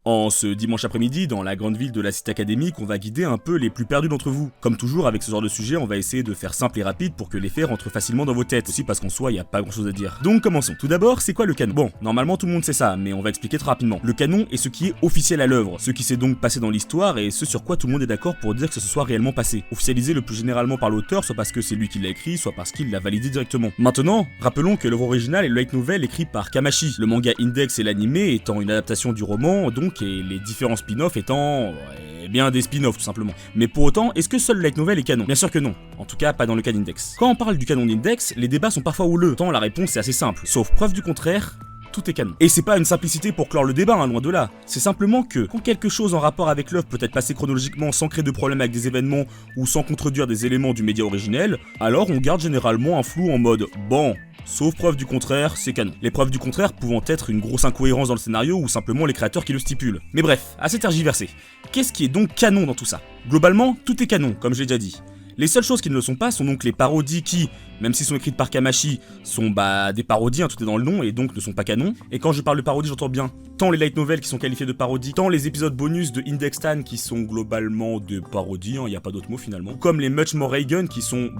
En ce dimanche après-midi, dans la grande ville de la cité académique, on va guider un peu les plus perdus d'entre vous. Comme toujours, avec ce genre de sujet, on va essayer de faire simple et rapide pour que les faits rentrent facilement dans vos têtes. Aussi parce qu'en soi, il y a pas grand chose à dire. Donc commençons. Tout d'abord, c'est quoi le canon? Bon, normalement tout le monde sait ça, mais on va expliquer très rapidement. Le canon est ce qui est officiel à l'œuvre, ce qui s'est donc passé dans l'histoire et ce sur quoi tout le monde est d'accord pour dire que ce soit réellement passé. Officialisé le plus généralement par l'auteur, soit parce que c'est lui qui l'a écrit, soit parce qu'il l'a validé directement. Maintenant, rappelons que l'œuvre originale est le light novel écrit par Kamashi, le manga Index et l'animé étant une adaptation du roman, donc, et les différents spin-offs étant bien des spin-offs tout simplement. Mais pour autant, est-ce que seul le light novel est canon? Bien sûr que non, en tout cas pas dans le cas d'Index. Quand on parle du canon d'Index, les débats sont parfois houleux, tant la réponse est assez simple, sauf preuve du contraire, tout est canon. Et c'est pas une simplicité pour clore le débat, hein, loin de là. C'est simplement que, quand quelque chose en rapport avec l'œuvre peut être passé chronologiquement sans créer de problème avec des événements ou sans contredire des éléments du média originel, alors on garde généralement un flou en mode « bon ». Sauf preuve du contraire, c'est canon. Les preuves du contraire pouvant être une grosse incohérence dans le scénario ou simplement les créateurs qui le stipulent. Mais bref, assez tergiversé. Qu'est-ce qui est donc canon dans tout ça? Globalement, tout est canon, comme je l'ai déjà dit. Les seules choses qui ne le sont pas sont donc les parodies qui, même s'ils sont écrites par Kamashi, sont des parodies, hein, tout est dans le nom, et donc ne sont pas canons. Et quand je parle de parodies, j'entends bien tant les light novels qui sont qualifiés de parodies, tant les épisodes bonus de Index Tan qui sont globalement des parodies, il n'y a pas d'autre mot finalement, comme les Much More Reigen qui sont,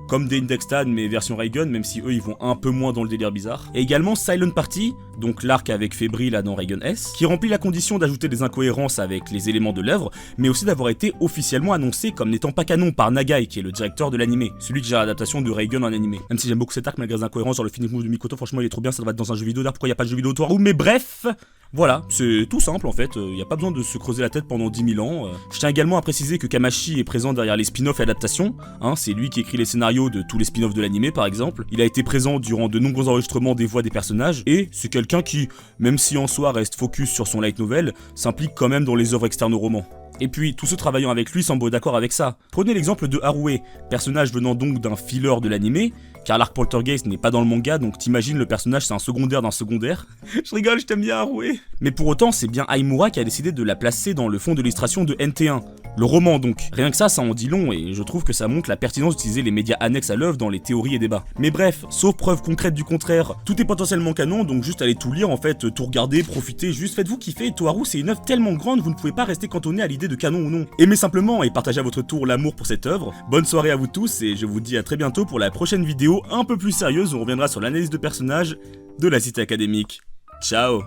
comme des Index Tan mais version Reigen, même si eux ils vont un peu moins dans le délire bizarre. Et également Silent Party, donc l'arc avec Febrile là dans Reigen S, qui remplit la condition d'ajouter des incohérences avec les éléments de l'œuvre, mais aussi d'avoir été officiellement annoncé comme n'étant pas canon par Nagai, qui est le directeur de l'animé, celui qui gère l'adaptation de Reigen en animé. Même si j'aime beaucoup cet arc malgré les incohérences, genre le Phoenix Move de Mikoto, franchement il est trop bien, ça va être dans un jeu vidéo, d'ailleurs pourquoi il n'y a pas de jeu vidéo Toaru, mais bref. Voilà, c'est tout simple en fait, il n'y a pas besoin de se creuser la tête pendant 10 000 ans. Je tiens également à préciser que Kamashi est présent derrière les spin-offs et adaptations, c'est lui qui écrit les scénarios de tous les spin-offs de l'animé par exemple. Il a été présent durant de nombreux enregistrements des voix des personnages, et c'est quelqu'un qui, même si en soi reste focus sur son light novel, s'implique quand même dans les œuvres externes au roman. Et puis, tous ceux travaillant avec lui semblent d'accord avec ça. Prenez l'exemple de Harué, personnage venant donc d'un filler de l'animé, car l'arc Poltergeist n'est pas dans le manga, donc t'imagines le personnage c'est un secondaire d'un secondaire. Je rigole, je t'aime bien Harué. Mais pour autant, c'est bien Aimura qui a décidé de la placer dans le fond de l'illustration de NT1. Le roman donc. Rien que ça en dit long et je trouve que ça montre la pertinence d'utiliser les médias annexes à l'œuvre dans les théories et débats. Mais bref, sauf preuve concrète du contraire, tout est potentiellement canon, donc juste allez tout lire en fait, tout regarder, profiter, juste faites-vous kiffer. Toaru c'est une œuvre tellement grande, vous ne pouvez pas rester cantonné à l'idée de canon ou non. Aimez simplement et partagez à votre tour l'amour pour cette œuvre. Bonne soirée à vous tous et je vous dis à très bientôt pour la prochaine vidéo un peu plus sérieuse où on reviendra sur l'analyse de personnages de la cité académique. Ciao.